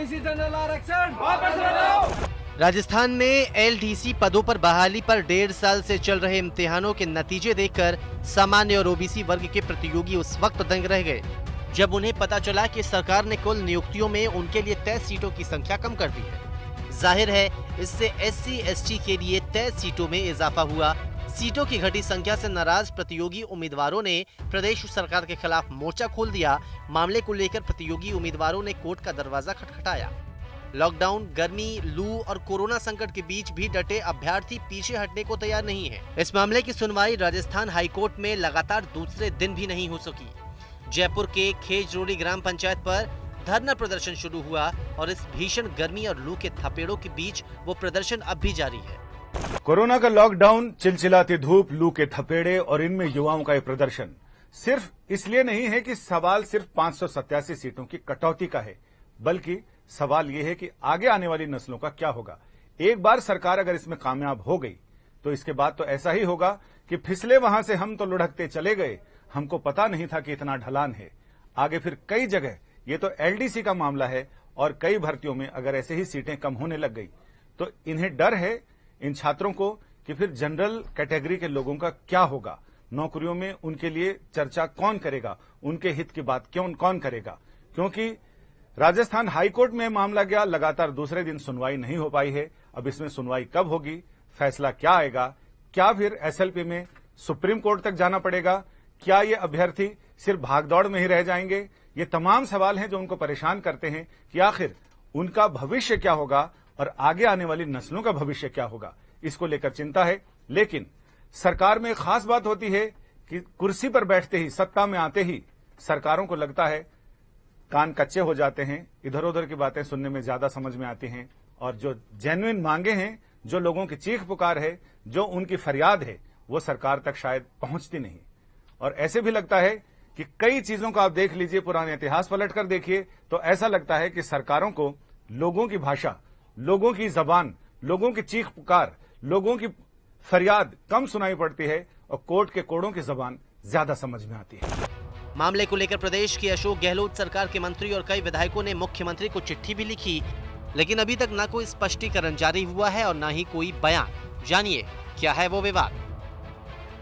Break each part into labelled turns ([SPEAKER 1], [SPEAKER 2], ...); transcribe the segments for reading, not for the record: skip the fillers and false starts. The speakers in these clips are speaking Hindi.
[SPEAKER 1] ओबीसी जनरल आरक्षण वापस लो।
[SPEAKER 2] राजस्थान में एलडीसी पदों पर बहाली पर 1.5 साल से चल रहे इम्तिहानों के नतीजे देखकर सामान्य और ओबीसी वर्ग के प्रतियोगी उस वक्त दंग रह गए जब उन्हें पता चला कि सरकार ने कुल नियुक्तियों में उनके लिए तय सीटों की संख्या कम कर दी है। जाहिर है इससे एससी एसटी के लिए तय सीटों में इजाफा हुआ। सीटों की घटी संख्या से नाराज प्रतियोगी उम्मीदवारों ने प्रदेश सरकार के खिलाफ मोर्चा खोल दिया। मामले को लेकर प्रतियोगी उम्मीदवारों ने कोर्ट का दरवाजा खटखटाया। लॉकडाउन, गर्मी, लू और कोरोना संकट के बीच भी डटे अभ्यर्थी पीछे हटने को तैयार नहीं है। इस मामले की सुनवाई राजस्थान हाईकोर्ट में लगातार दूसरे दिन भी नहीं हो सकी। जयपुर के खेजरोड़ी ग्राम पंचायत पर धरना प्रदर्शन शुरू हुआ और इस भीषण गर्मी और लू के थपेड़ों के बीच वो प्रदर्शन अब भी जारी है।
[SPEAKER 3] कोरोना का लॉकडाउन, चिलचिलाती धूप, लू के थपेड़े और इनमें युवाओं का ये प्रदर्शन सिर्फ इसलिए नहीं है कि सवाल सिर्फ 587 सीटों की कटौती का है, बल्कि सवाल यह है कि आगे आने वाली नस्लों का क्या होगा। एक बार सरकार अगर इसमें कामयाब हो गई तो इसके बाद तो ऐसा ही होगा कि फिसले वहां से हम तो लुढ़कते चले गए, हमको पता नहीं था कि इतना ढलान है। आगे फिर कई जगह, ये तो एलडीसी का मामला है, और कई भर्तियों में अगर ऐसे ही सीटें कम होने लग गई तो इन्हें डर है, इन छात्रों को, कि फिर जनरल कैटेगरी के लोगों का क्या होगा। नौकरियों में उनके लिए चर्चा कौन करेगा, उनके हित की बात कौन करेगा। क्योंकि राजस्थान हाईकोर्ट में मामला गया, लगातार दूसरे दिन सुनवाई नहीं हो पाई है। अब इसमें सुनवाई कब होगी, फैसला क्या आएगा, क्या फिर एसएलपी में सुप्रीम कोर्ट तक जाना पड़ेगा, क्या ये अभ्यर्थी सिर्फ भागदौड़ में ही रह जाएंगे। ये तमाम सवाल हैं जो उनको परेशान करते हैं कि आखिर उनका भविष्य क्या होगा और आगे आने वाली नस्लों का भविष्य क्या होगा। इसको लेकर चिंता है। लेकिन सरकार में एक खास बात होती है कि कुर्सी पर बैठते ही, सत्ता में आते ही सरकारों को लगता है कान कच्चे हो जाते हैं, इधर उधर की बातें सुनने में ज्यादा समझ में आती हैं, और जो जेन्युइन मांगे हैं, जो लोगों की चीख पुकार है, जो उनकी फरियाद है, वो सरकार तक शायद पहुंचती नहीं। और ऐसे भी लगता है कि कई चीजों को आप देख लीजिए, पुराने इतिहास पलट कर देखिए तो ऐसा लगता है कि सरकारों को लोगों की भाषा, लोगों की जबान, लोगों की चीख पुकार, लोगों की फरियाद कम सुनाई पड़ती है और कोर्ट के कोड़ों की जबान ज्यादा समझ में आती है।
[SPEAKER 2] मामले को लेकर प्रदेश की अशोक गहलोत सरकार के मंत्री और कई विधायकों ने मुख्यमंत्री को चिट्ठी भी लिखी, लेकिन अभी तक न कोई स्पष्टीकरण जारी हुआ है और न ही कोई बयान। जानिए क्या है वो विवाद।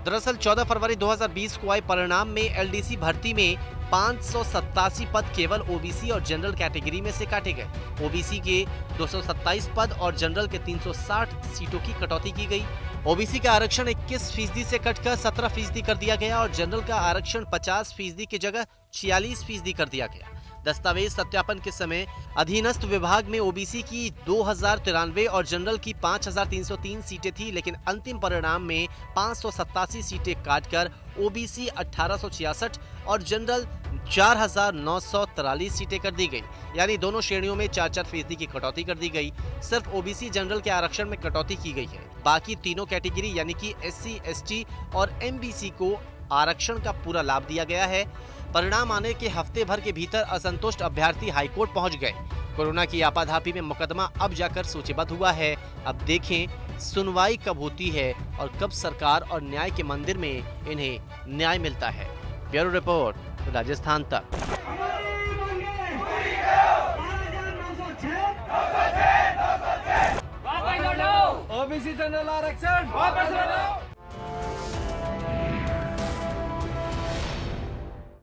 [SPEAKER 2] दरअसल 14 फरवरी 2020 को आए परिणाम में एलडीसी भर्ती में 587 पद केवल ओबीसी और जनरल कैटेगरी में से काटे गए। ओबीसी के 227 पद और जनरल के 360 सीटों की कटौती की गई। ओबीसी का आरक्षण 21% से कटकर 17% कर दिया गया और जनरल का आरक्षण 50% की जगह 46% कर दिया गया। दस्तावेज सत्यापन के समय अधीनस्थ विभाग में ओबीसी की 2093 और जनरल की 5303 सीटें थी, लेकिन अंतिम परिणाम में 587 सीटें काटकर ओबीसी 1866 और जनरल 4943 सीटें कर दी गई। यानी दोनों श्रेणियों में 4-4% की कटौती कर दी गई। सिर्फ ओबीसी जनरल के आरक्षण में कटौती की गई है। बाकी तीनों कैटेगरी यानी कि एससी, एसटी और एमबीसी को आरक्षण का पूरा लाभ दिया गया है। परिणाम आने के हफ्ते भर के भीतर असंतुष्ट अभ्यर्थी हाईकोर्ट पहुंच गए। कोरोना की आपाधापी में मुकदमा अब जाकर सूचीबद्ध हुआ है। अब देखें सुनवाई कब होती है और कब सरकार और न्याय के मंदिर में इन्हें न्याय मिलता है। ब्यूरो रिपोर्ट, राजस्थान तक।
[SPEAKER 1] ओबीसी जनरल आरक्षण वापस लो।